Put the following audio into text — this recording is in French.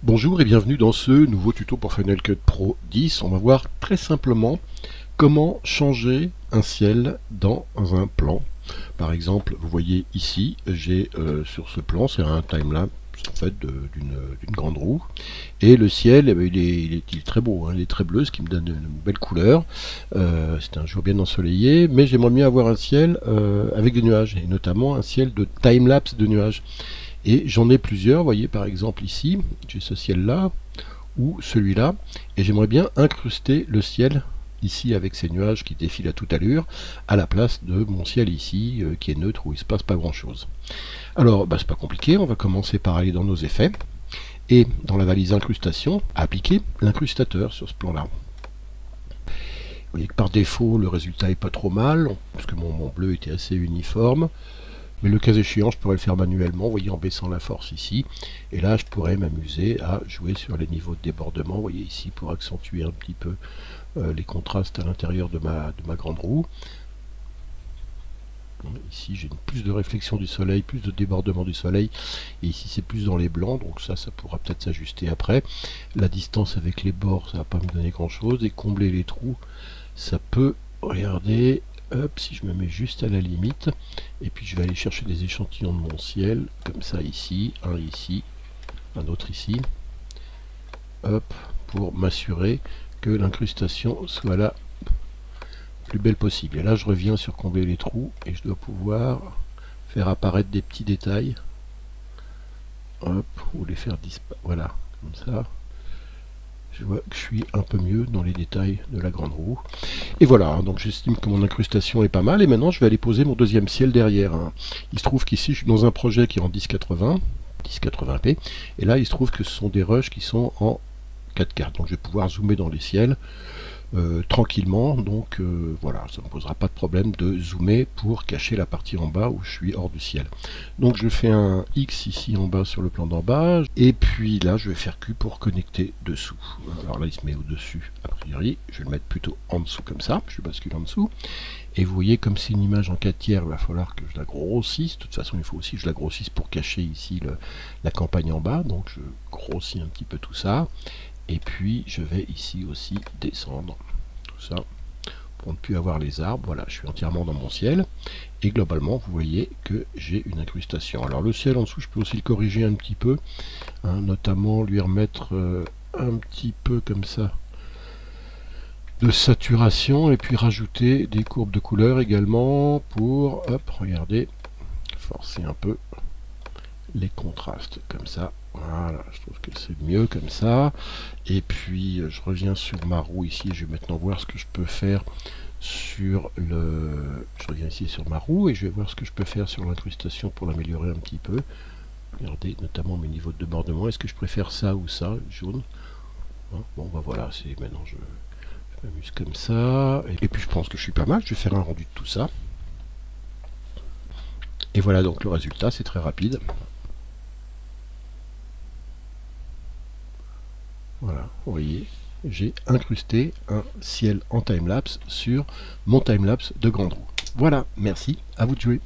Bonjour et bienvenue dans ce nouveau tuto pour Final Cut Pro 10. On va voir très simplement comment changer un ciel dans un plan. Par exemple, vous voyez ici, j'ai sur ce plan, c'est un timelapse en fait d'une grande roue. Et le ciel, il est très beau, hein, il est très bleu, ce qui me donne une belle couleur. C'est un jour bien ensoleillé, mais j'aimerais mieux avoir un ciel avec des nuages, et notamment un ciel de timelapse de nuages. Et j'en ai plusieurs, vous voyez par exemple ici, j'ai ce ciel-là, ou celui-là, et j'aimerais bien incruster le ciel ici avec ces nuages qui défilent à toute allure, à la place de mon ciel ici, qui est neutre, où il ne se passe pas grand-chose. Alors, c'est pas compliqué, on va commencer par aller dans nos effets, et dans la valise incrustation, appliquer l'incrustateur sur ce plan-là. Vous voyez que par défaut, le résultat est pas trop mal, parce que mon bleu était assez uniforme. Mais le cas échéant, je pourrais le faire manuellement, vous voyez, en baissant la force ici. Et là, je pourrais m'amuser à jouer sur les niveaux de débordement, vous voyez ici, pour accentuer un petit peu les contrastes à l'intérieur de ma grande roue. Ici, j'ai plus de réflexion du soleil, plus de débordement du soleil. Et ici, c'est plus dans les blancs, donc ça pourra peut-être s'ajuster après. La distance avec les bords, ça va pas me donner grand-chose. Et combler les trous, ça peut, regardez... Hop, si je me mets juste à la limite, et puis je vais aller chercher des échantillons de mon ciel, comme ça ici, un autre ici, hop, pour m'assurer que l'incrustation soit la plus belle possible. Et là je reviens sur combler les trous, et je dois pouvoir faire apparaître des petits détails, hop, ou les faire disparaître, voilà, comme ça. Je vois que je suis un peu mieux dans les détails de la grande roue. Et voilà, donc j'estime que mon incrustation est pas mal. Et maintenant, je vais aller poser mon deuxième ciel derrière. Il se trouve qu'ici, je suis dans un projet qui est en 1080p. Et là, il se trouve que ce sont des rushs qui sont en 4K. Donc je vais pouvoir zoomer dans les ciels tranquillement. Donc voilà, ça ne me posera pas de problème de zoomer pour cacher la partie en bas où je suis hors du ciel. Donc je fais un X ici en bas sur le plan d'en bas, et puis là je vais faire Q pour connecter dessous. Alors là il se met au dessus a priori, je vais le mettre plutôt en dessous comme ça, je bascule en dessous, et vous voyez comme c'est une image en 4 tiers, il va falloir que je la grossisse. De toute façon il faut aussi que je la grossisse pour cacher ici la campagne en bas, donc je grossis un petit peu tout ça. Et puis je vais ici aussi descendre tout ça pour ne plus avoir les arbres. Voilà, je suis entièrement dans mon ciel, et globalement vous voyez que j'ai une incrustation. Alors le ciel en dessous, je peux aussi le corriger un petit peu, hein, notamment lui remettre un petit peu comme ça de saturation, et puis rajouter des courbes de couleur également pour, hop, regardez, forcer un peu les contrastes comme ça. Voilà, je trouve que c'est mieux comme ça. Et puis je reviens sur ma roue ici, je vais maintenant voir ce que je peux faire sur le... Je reviens ici sur ma roue et je vais voir ce que je peux faire sur l'incrustation pour l'améliorer un petit peu. Regardez notamment mes niveaux de débordement. Est-ce que je préfère ça ou ça, jaune, hein? Bon voilà, c'est maintenant je m'amuse comme ça. Et puis je pense que je suis pas mal, je vais faire un rendu de tout ça. Et voilà donc le résultat, c'est très rapide. Voilà, vous voyez, j'ai incrusté un ciel en timelapse sur mon timelapse de grande roue. Voilà, merci, à vous de jouer.